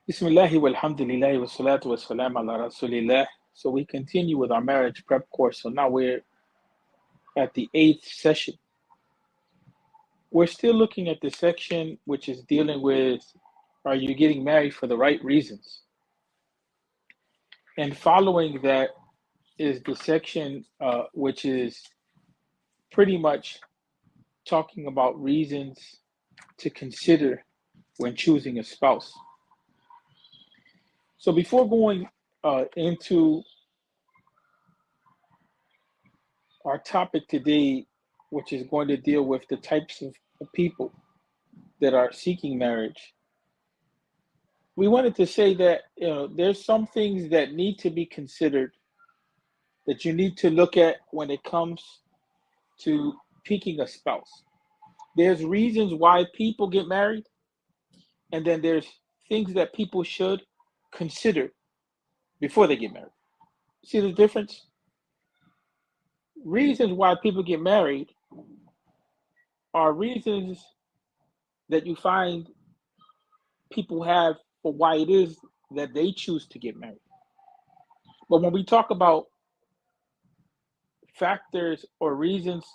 Bismillahi walhamdulillahi wassalatu wassalam ala rasulillah. So we continue with our marriage prep course. So now we're at the 8th session. We're still looking at the section which is dealing with, are you getting married for the right reasons? And following that is the section which is pretty much talking about reasons to consider when choosing a spouse. So before going into our topic today, which is going to deal with the types of people that are seeking marriage, we wanted to say that there's some things that need to be considered, that you need to look at when it comes to picking a spouse. There's reasons why people get married, and then there's things that people should consider before they get married. See the difference? Reasons why people get married are reasons that you find people have for why it is that they choose to get married. But when we talk about factors or reasons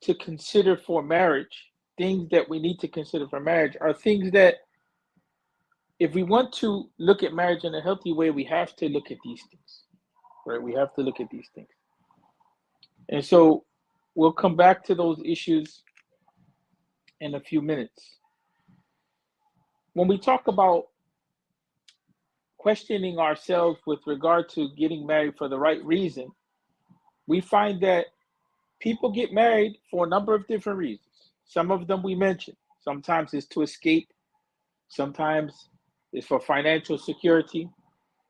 to consider for marriage, things that we need to consider for marriage are things that, if we want to look at marriage in a healthy way, we have to look at these things, right? We have to look at these things. And so we'll come back to those issues in a few minutes. When we talk about questioning ourselves with regard to getting married for the right reason, we find that people get married for a number of different reasons. Some of them we mentioned. Sometimes it's to escape. Sometimes it's for financial security.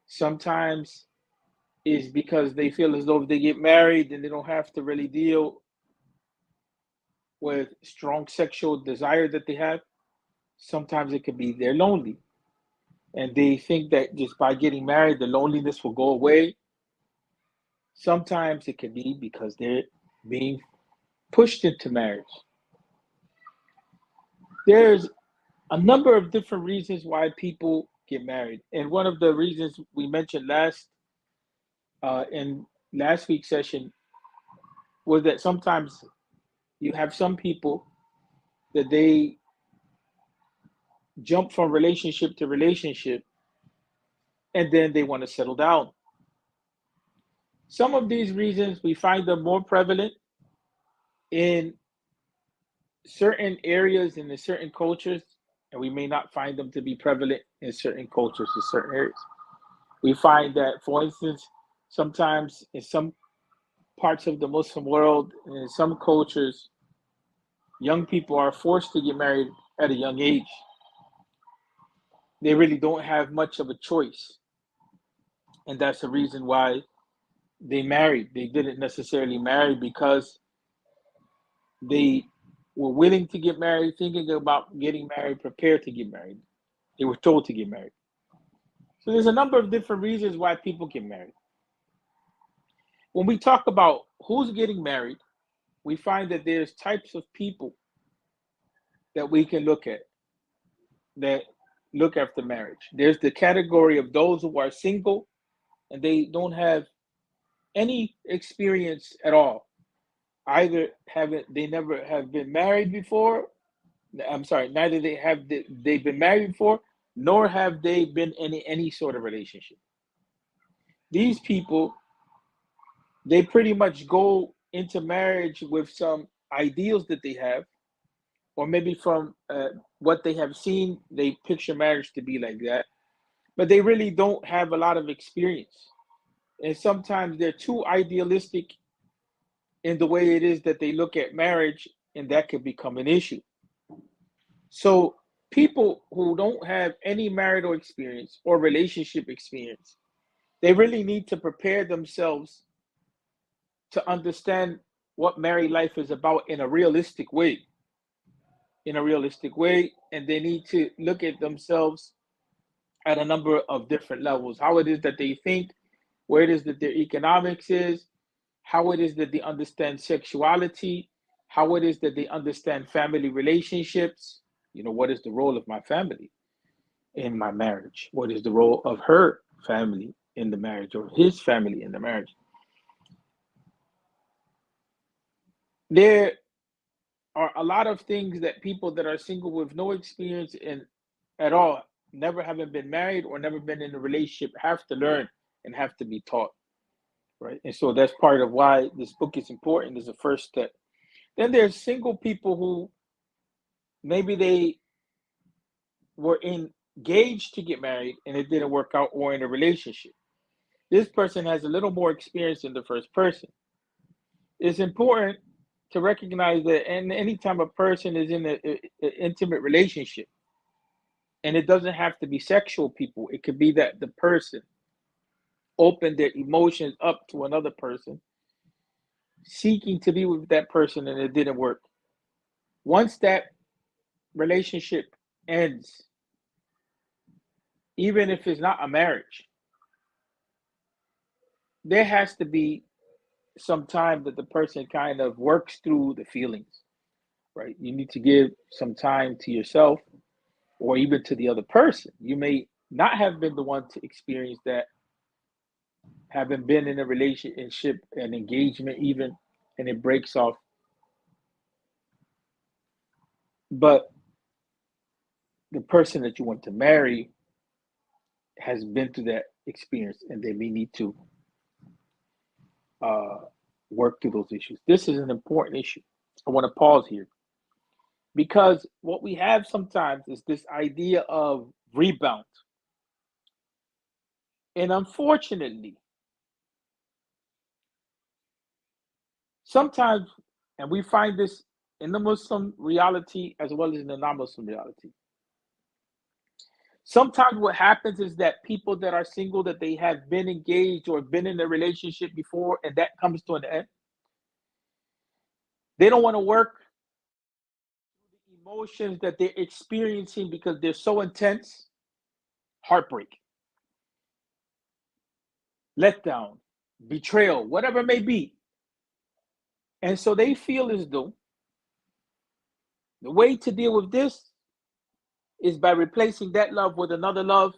Sometimes it's because they feel as though if they get married, then they don't have to really deal with strong sexual desire that they have. Sometimes it could be they're lonely, and they think that just by getting married, the loneliness will go away. Sometimes it could be because they're being pushed into marriage. There's a number of different reasons why people get married, and one of the reasons we mentioned in last week's session was that sometimes you have some people that they jump from relationship to relationship, and then they want to settle down. Some of these reasons, we find them more prevalent in certain areas and in certain cultures, and we may not find them to be prevalent in certain cultures or certain areas. We find that, for instance, sometimes in some parts of the Muslim world and in some cultures, young people are forced to get married at a young age. They really don't have much of a choice. And that's the reason why they married. They didn't necessarily marry because they were willing to get married, thinking about getting married, prepared to get married. They were told to get married. So there's a number of different reasons why people get married. When we talk about who's getting married, we find that there's types of people that we can look at that look after marriage. There's the category of those who are single and they don't have any experience at all. Either they never have been married before. I'm sorry, neither they've been married before, nor have they been in any sort of relationship. These people, they pretty much go into marriage with some ideals that they have, or maybe from what they have seen, they picture marriage to be like that, but they really don't have a lot of experience. And sometimes they're too idealistic in the way it is that they look at marriage, and that could become an issue. So people who don't have any marital experience or relationship experience, they really need to prepare themselves to understand what married life is about in a realistic way. And they need to look at themselves at a number of different levels. How it is that they think, where it is that their economics is, how it is that they understand sexuality, how it is that they understand family relationships. What is the role of my family? in my marriage? What is the role of her family in the marriage or his family in the marriage? There are a lot of things that people that are single with no experience in at all, never having been married or never been in a relationship, have to learn and have to be taught, right? And so that's part of why this book is important, is the first step. Then there's single people who maybe they were engaged to get married and it didn't work out, or in a relationship. This person has a little more experience than the first person. It's important to recognize that anytime a person is in an intimate relationship, and it doesn't have to be sexual, people, it could be that the person opened their emotions up to another person, seeking to be with that person, and it didn't work. Once that relationship ends, even if it's not a marriage, there has to be some time that the person kind of works through the feelings, right? You need to give some time to yourself or even to the other person. You may not have been the one to experience that, having been in a relationship, an engagement even, and it breaks off. But the person that you want to marry has been through that experience, and they may need to uh, work through those issues. This is an important issue. I want to pause here because what we have sometimes is this idea of rebound. And unfortunately, sometimes, and we find this in the Muslim reality as well as in the non-Muslim reality. Sometimes what happens is that people that are single, that they have been engaged or been in a relationship before, and that comes to an end, they don't want to work through the emotions that they're experiencing because they're so intense. Heartbreak, letdown, betrayal, whatever it may be. And so they feel as though the way to deal with this is by replacing that love with another love,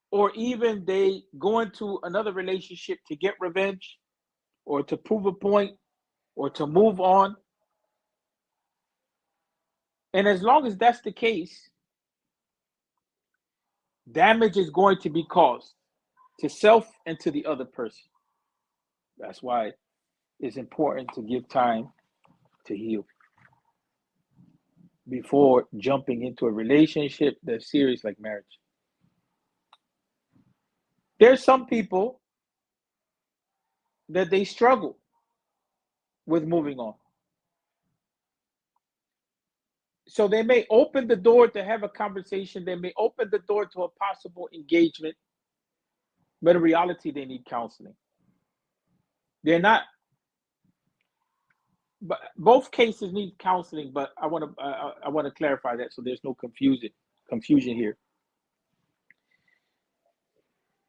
or even they go into another relationship to get revenge or to prove a point or to move on. And as long as that's the case, damage is going to be caused to self and to the other person. That's why it's important to give time to heal before jumping into a relationship that's serious like marriage. There's some people that they struggle with moving on. So they may open the door to have a conversation, they may open the door to a possible engagement, but in reality, they need counseling. They're not, but both cases need counseling. But I want to clarify that so there's no confusion here.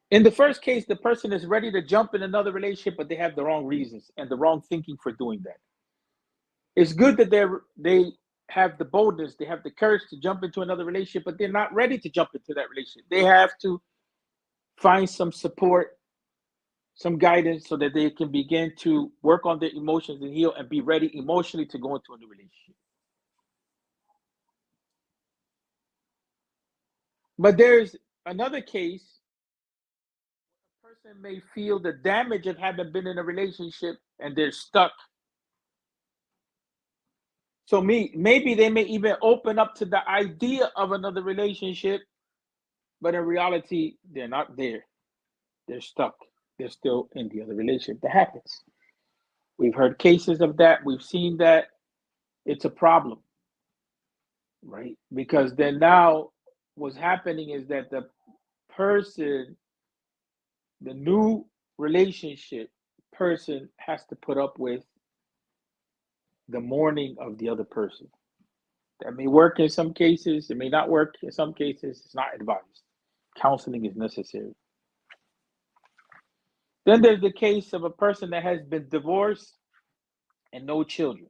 In the first case, the person is ready to jump in another relationship, but they have the wrong reasons and the wrong thinking for doing that. It's good that they have the boldness, they have the courage to jump into another relationship, but they're not ready to jump into that relationship. They have to find some support, some guidance, so that they can begin to work on their emotions and heal and be ready emotionally to go into a new relationship. But there's another case, a person may feel the damage of having been in a relationship and they're stuck. So maybe they may even open up to the idea of another relationship, but in reality, they're not there. They're stuck. They're still in the other relationship. That happens. We've heard cases of that. We've seen that. It's a problem, right? Because then now what's happening is that the person, the new relationship person, has to put up with the mourning of the other person. That may work in some cases, it may not work in some cases. It's not advised. Counseling is necessary. Then there's the case of a person that has been divorced and no children.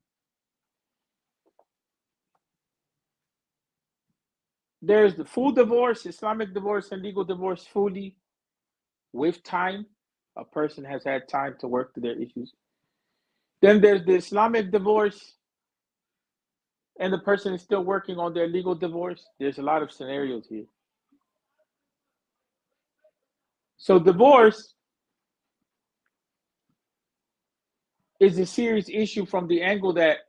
There's the full divorce, Islamic divorce, and legal divorce fully with time. A person has had time to work through their issues. Then there's the Islamic divorce, and the person is still working on their legal divorce. There's a lot of scenarios here. So divorce is a serious issue from the angle that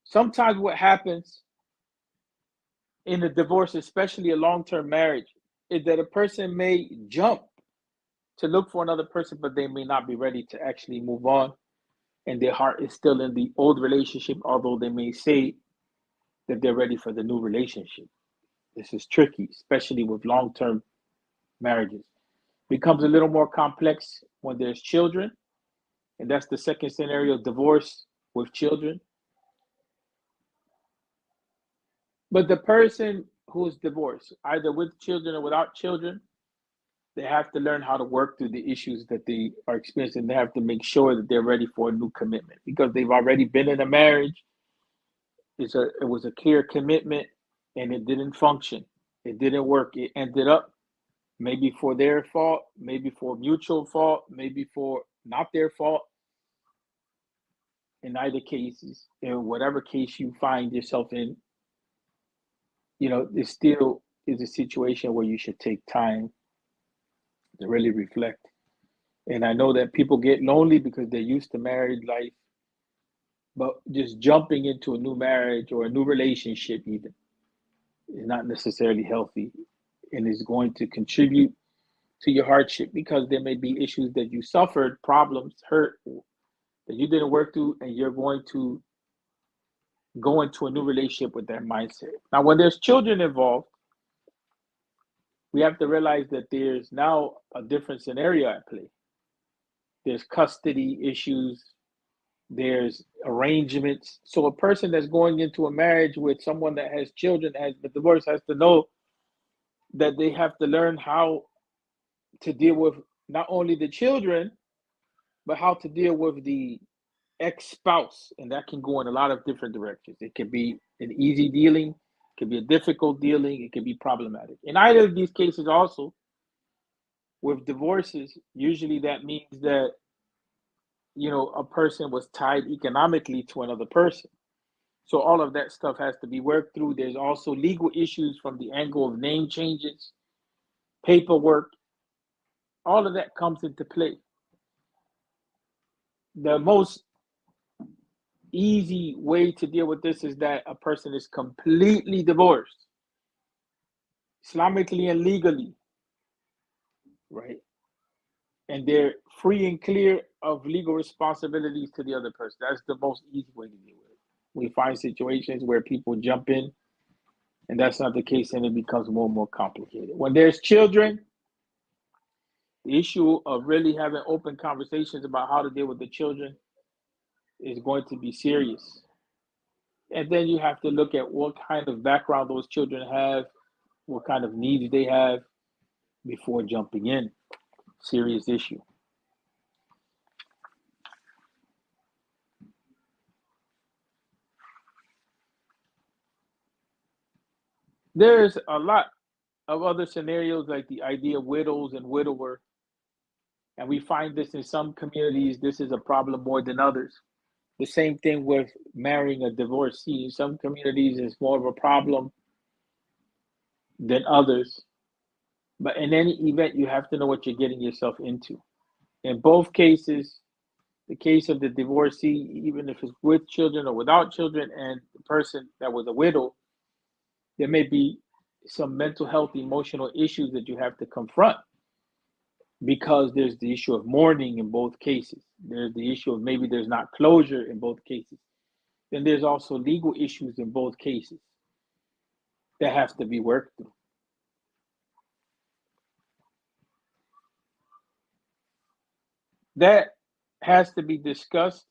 sometimes what happens in a divorce, especially a long-term marriage, is that a person may jump to look for another person, but they may not be ready to actually move on. And their heart is still in the old relationship, although they may say that they're ready for the new relationship. This is tricky, especially with long-term marriages. Becomes a little more complex when there's children, and that's the second scenario, divorce with children. But the person who's divorced, either with children or without children, they have to learn how to work through the issues that they are experiencing. They have to make sure that they're ready for a new commitment because they've already been in a marriage. It was a clear commitment and it didn't function. It didn't work. It ended up maybe for their fault, maybe for mutual fault, maybe for not their fault. In either cases, in whatever case you find yourself in, it still is a situation where you should take time to really reflect. And I know that people get lonely because they're used to married life, but just jumping into a new marriage or a new relationship even is not necessarily healthy and is going to contribute to your hardship because there may be issues that you suffered, problems, hurt that you didn't work through, and you're going to go into a new relationship with that mindset. Now, when there's children involved, we have to realize that there's now a different scenario at play. There's custody issues, there's arrangements. So a person that's going into a marriage with someone that has children, has been divorced, has to know that they have to learn how to deal with not only the children, but how to deal with the ex-spouse. And that can go in a lot of different directions. It could be an easy dealing, it could be a difficult dealing, it could be problematic. In either of these cases also, with divorces, usually that means that a person was tied economically to another person. So all of that stuff has to be worked through. There's also legal issues from the angle of name changes, paperwork. All of that comes into play. The most easy way to deal with this is that a person is completely divorced, Islamically and legally, right? And they're free and clear of legal responsibilities to the other person. That's the most easy way to deal with it. We find situations where people jump in, and that's not the case, and it becomes more and more complicated. When there's children, the issue of really having open conversations about how to deal with the children is going to be serious. And then you have to look at what kind of background those children have, what kind of needs they have before jumping in. Serious issue. There's a lot of other scenarios like the idea of widows and widower. And we find this in some communities, this is a problem more than others. The same thing with marrying a divorcee. In some communities, it's more of a problem than others. But in any event, you have to know what you're getting yourself into. In both cases, the case of the divorcee, even if it's with children or without children, and the person that was a widow, there may be some mental health, emotional issues that you have to confront because there's the issue of mourning in both cases. There's the issue of maybe there's not closure in both cases. Then there's also legal issues in both cases that have to be worked through. That has to be discussed.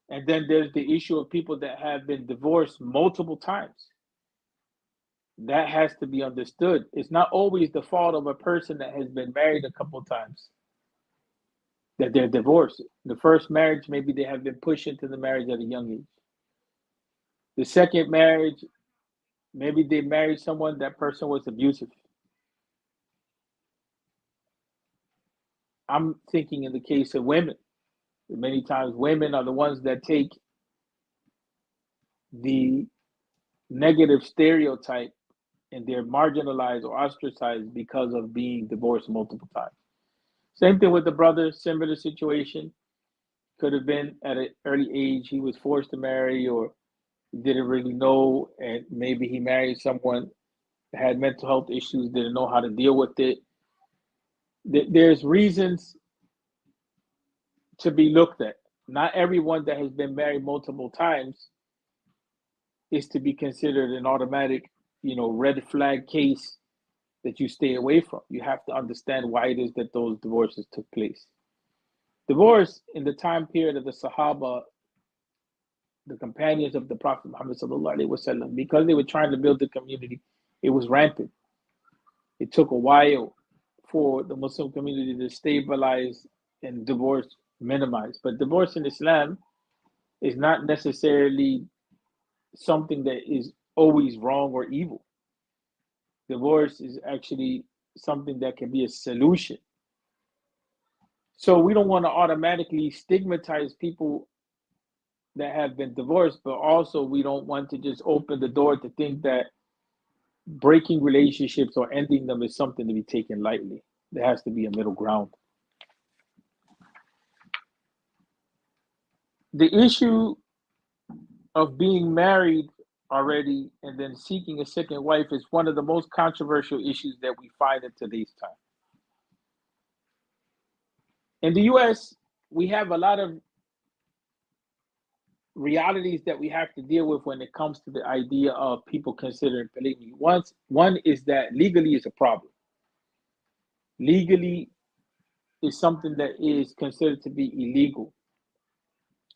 And then there's the issue of people that have been divorced multiple times. That has to be understood. It's not always the fault of a person that has been married a couple of times that they're divorced. The first marriage, maybe they have been pushed into the marriage at a young age. The second marriage, Maybe they married someone, that person was abusive. I'm thinking in the case of women. Many times women are the ones that take the negative stereotype and they're marginalized or ostracized because of being divorced multiple times. Same thing with the brother, similar situation. Could have been at an early age, he was forced to marry or didn't really know, and maybe he married someone that had mental health issues, didn't know how to deal with it. There's reasons to be looked at. Not everyone that has been married multiple times is to be considered an automatic, red flag case that you stay away from. You have to understand why it is that those divorces took place. Divorce in the time period of the Sahaba, the companions of the Prophet Muhammad sallallahu alaihi wasallam, because they were trying to build the community, it was rampant. It took a while for the Muslim community to stabilize and divorce minimize. But divorce in Islam is not necessarily something that is always wrong or evil. Divorce is actually something that can be a solution. So we don't want to automatically stigmatize people that have been divorced, but also we don't want to just open the door to think that breaking relationships or ending them is something to be taken lightly. There has to be a middle ground. The issue of being married already and then seeking a second wife is one of the most controversial issues that we find in today's time. In the US, we have a lot of realities that we have to deal with when it comes to the idea of people considering polygamy. One is that legally is a problem. Legally is something that is considered to be illegal.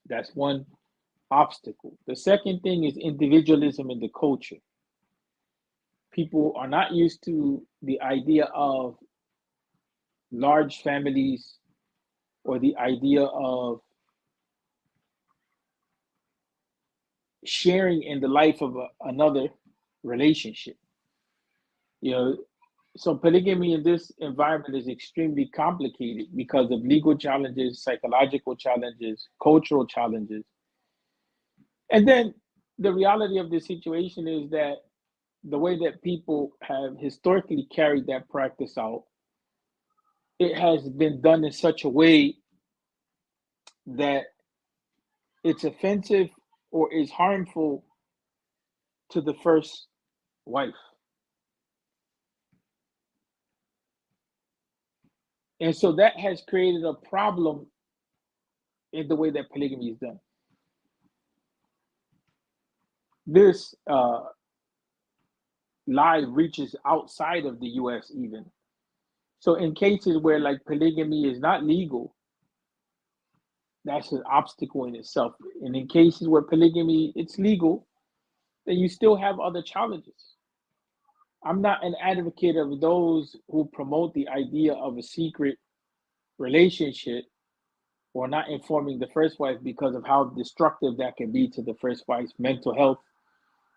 That's one obstacle. The second thing is individualism in the culture. People are not used to the idea of large families or the idea of sharing in the life of another relationship. So polygamy in this environment is extremely complicated because of legal challenges, psychological challenges, cultural challenges. And then the reality of the situation is that the way that people have historically carried that practice out, it has been done in such a way that it's offensive or is harmful to the first wife. And so that has created a problem in the way that polygamy is done. This lie reaches outside of the US even. So in cases where like polygamy is not legal, that's an obstacle in itself. And in cases where polygamy it's legal, then you still have other challenges. I'm not an advocate of those who promote the idea of a secret relationship or not informing the first wife because of how destructive that can be to the first wife's mental health,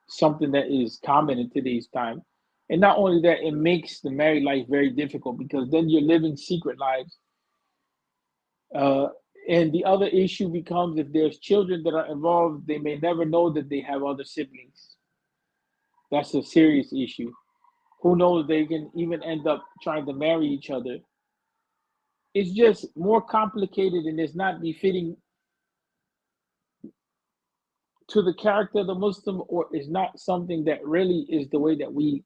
something that is common in today's time. And not only that, it makes the married life very difficult because then you're living secret lives. And the other issue becomes if there's children that are involved, they may never know that they have other siblings. That's a serious issue. Who knows, they can even end up trying to marry each other. It's just more complicated and it's not befitting to the character of the Muslim, or is not something that really is the way that we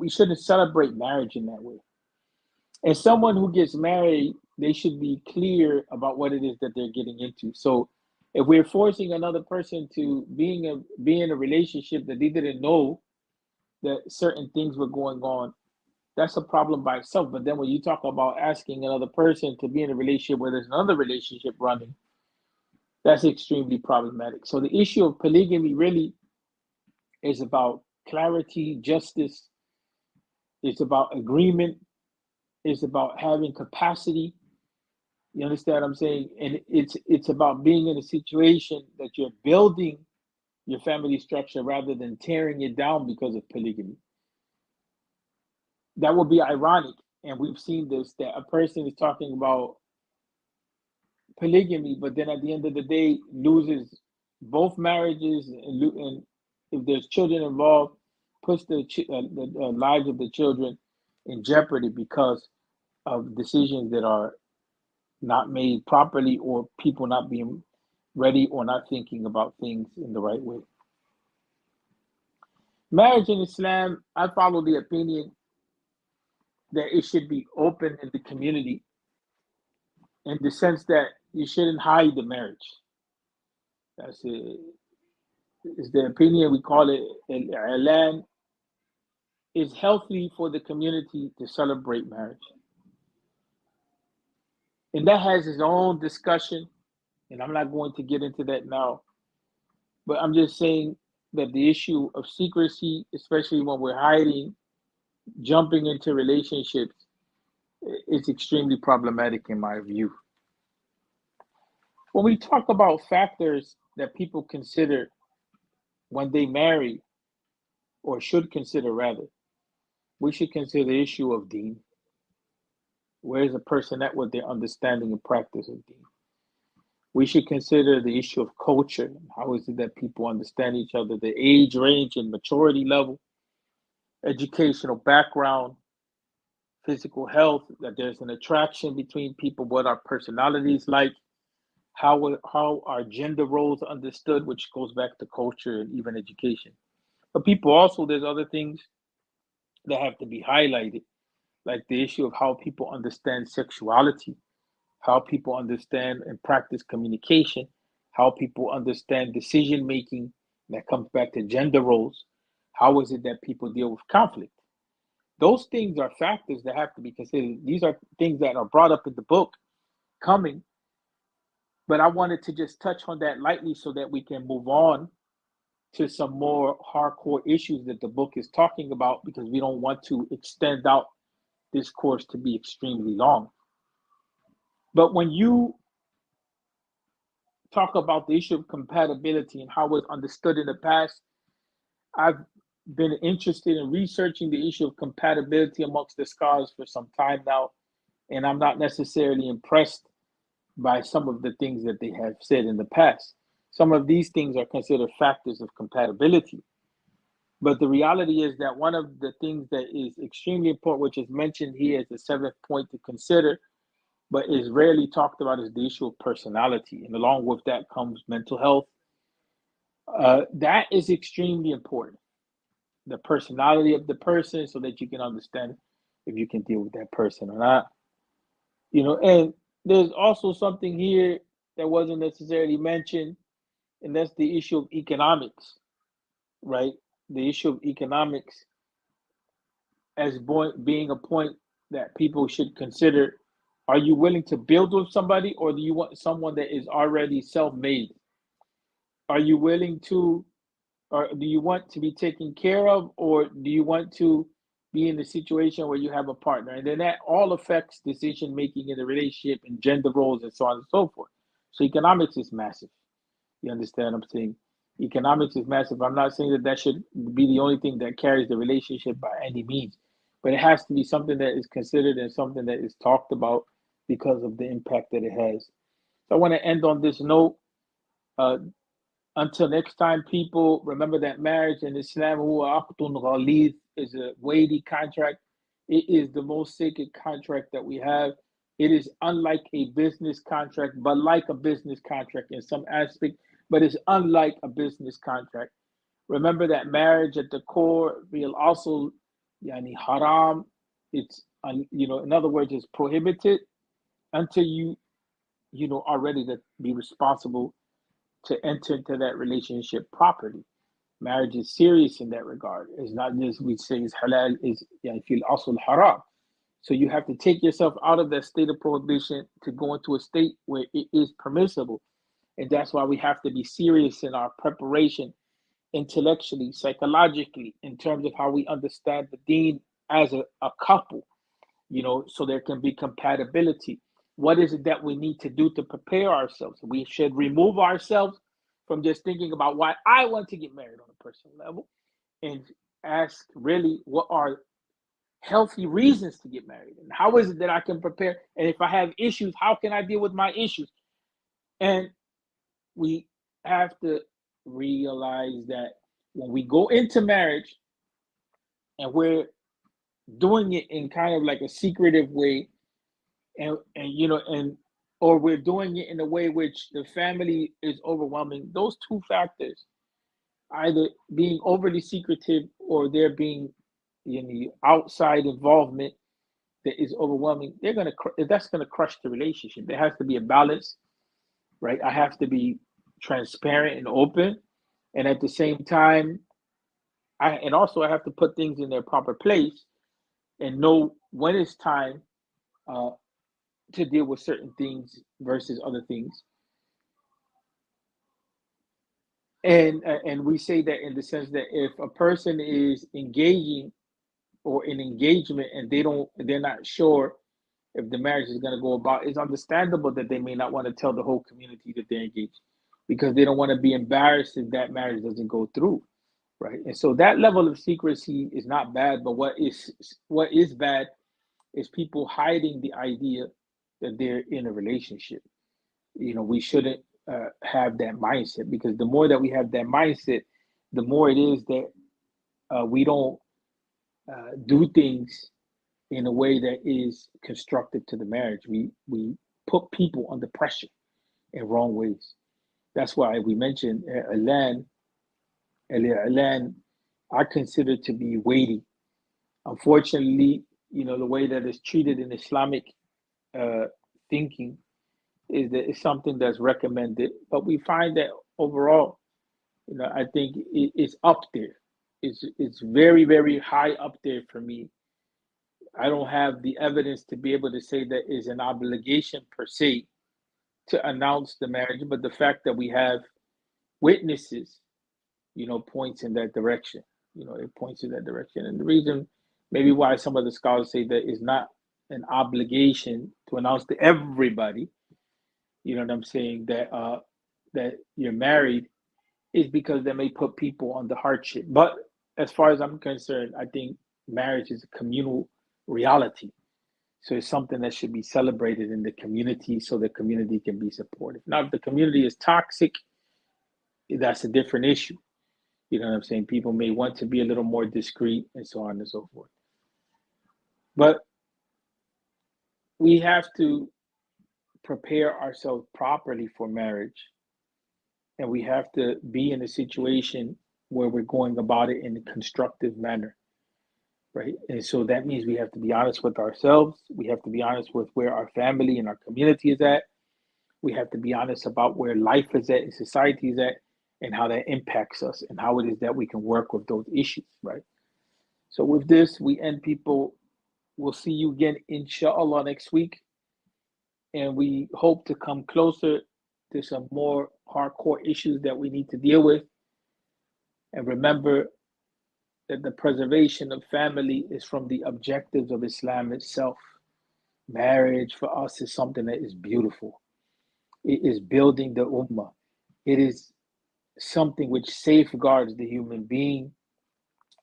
shouldn't celebrate marriage in that way. And someone who gets married, they should be clear about what it is that they're getting into. So if we're forcing another person to be in a relationship that they didn't know that certain things were going on, that's a problem by itself. But then when you talk about asking another person to be in a relationship where there's another relationship running, that's extremely problematic. So the issue of polygamy really is about clarity, justice. It's about agreement. It's about having capacity. You understand what I'm saying? And it's about being in a situation that you're building your family structure rather than tearing it down because of polygamy. That would be ironic. And we've seen this, that a person is talking about polygamy, but then at the end of the day loses both marriages, and if there's children involved, puts the lives of the children in jeopardy because of decisions that are not made properly, or people not being ready, or not thinking about things in the right way. Marriage in Islam, I follow the opinion that it should be open in the community, in the sense that you shouldn't hide the marriage. That's it. Is the opinion, we call it al-i'lan. Is healthy for the community to celebrate marriage. And that has its own discussion, and I'm not going to get into that now. But I'm just saying that the issue of secrecy, especially when we're hiding, jumping into relationships, is extremely problematic in my view. When we talk about factors that people consider when they marry, or should consider rather, we should consider the issue of deen. Where is a person at with their understanding and practice of deen? We should consider the issue of culture. How is it that people understand each other, the age range and maturity level, educational background, physical health, that there's an attraction between people, what our personalities like, how are gender roles understood, which goes back to culture and even education. But people also, there's other things that have to be highlighted, like the issue of how people understand sexuality, how people understand and practice communication, how people understand decision making. That comes back to gender roles. How is it that people deal with conflict? Those things are factors that have to be considered. These are things that are brought up in the book coming, but I wanted to just touch on that lightly so that we can move on to some more hardcore issues that the book is talking about, because we don't want to extend out this course to be extremely long. But when you talk about the issue of compatibility and how it's understood in the past, I've been interested in researching the issue of compatibility amongst the scholars for some time now, and I'm not necessarily impressed by some of the things that they have said in the past. Some of these things are considered factors of compatibility. But the reality is that one of the things that is extremely important, which is mentioned here as the seventh point to consider, but is rarely talked about, is the issue of personality. And along with that comes mental health. That is extremely important. The personality of the person, so that you can understand if you can deal with that person or not. And there's also something here that wasn't necessarily mentioned, and that's the issue of economics, right? The issue of economics as being a point that people should consider. Are you willing to build with somebody, or do you want someone that is already self-made? Are you willing to, or do you want to be taken care of, or do you want to be in a situation where you have a partner? And then that all affects decision making in the relationship and gender roles and so on and so forth. So economics is massive. You understand what I'm saying? Economics is massive. I'm not saying that should be the only thing that carries the relationship by any means, but it has to be something that is considered and something that is talked about because of the impact that it has. So I want to end on this note. Until next time, people, remember that marriage in Islam is a weighty contract. It is the most sacred contract that we have. It is unlike a business contract, but like a business contract in some aspect, but it's unlike a business contract. Remember that marriage at the core will also, haram. It's, in other words, it's prohibited until you are ready to be responsible to enter into that relationship properly. Marriage is serious in that regard. It's not just we say it's halal, is fil asl haram. So you have to take yourself out of that state of prohibition to go into a state where it is permissible. And that's why we have to be serious in our preparation, intellectually, psychologically, in terms of how we understand the deen as a couple, so there can be compatibility. What is it that we need to do to prepare ourselves? We should remove ourselves from just thinking about why I want to get married on a personal level, and ask really what are healthy reasons to get married, and how is it that I can prepare, and if I have issues, how can I deal with my issues. And we have to realize that when we go into marriage and we're doing it in kind of like a secretive way, and you know, and or we're doing it in a way which the family is overwhelming, those two factors, either being overly secretive or there being outside involvement that is overwhelming, that's gonna crush the relationship. There has to be a balance, right? I have to be transparent and open, and at the same time, I have to put things in their proper place and know when it's time uh, to deal with certain things versus other things. And we say that in the sense that if a person is engaging or in engagement and they're not sure if the marriage is going to go about, it's understandable that they may not want to tell the whole community that they're engaged, because they don't want to be embarrassed if that marriage doesn't go through, right? And so that level of secrecy is not bad, but what is bad is people hiding the idea that they're in a relationship. We shouldn't have that mindset, because the more that we have that mindset, the more it is that we don't do things in a way that is constructive to the marriage. We put people under pressure in wrong ways. That's why we mentioned Alan earlier. Alan, I consider to be weighty. Unfortunately, the way that it's treated in Islamic uh, thinking is that it's something that's recommended, but we find that overall, I think it's up there. It's very, very high up there for me. I don't have the evidence to be able to say that is an obligation per se to announce the marriage, but the fact that we have witnesses, points in that direction. It points in that direction. And the reason maybe why some of the scholars say that is not an obligation to announce to everybody, you know what I'm saying, that you're married, is because that may put people under hardship. But as far as I'm concerned, I think marriage is a communal reality. So it's something that should be celebrated in the community so the community can be supportive. Now, if the community is toxic, that's a different issue. You know what I'm saying? People may want to be a little more discreet and so on and so forth. But we have to prepare ourselves properly for marriage. And we have to be in a situation where we're going about it in a constructive manner, right? And so that means we have to be honest with ourselves. We have to be honest with where our family and our community is at. We have to be honest about where life is at and society is at, and how that impacts us, and how it is that we can work with those issues, right? So with this, we end, people. We'll see you again, inshallah, next week. And we hope to come closer to some more hardcore issues that we need to deal with. And remember that the preservation of family is from the objectives of Islam itself. Marriage for us is something that is beautiful. It is building the ummah. It is something which safeguards the human being,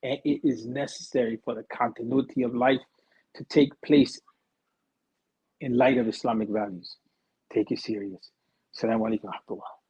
and it is necessary for the continuity of life to take place in light of Islamic values. Take it serious. Assalamu alaikum wa rahmatullah.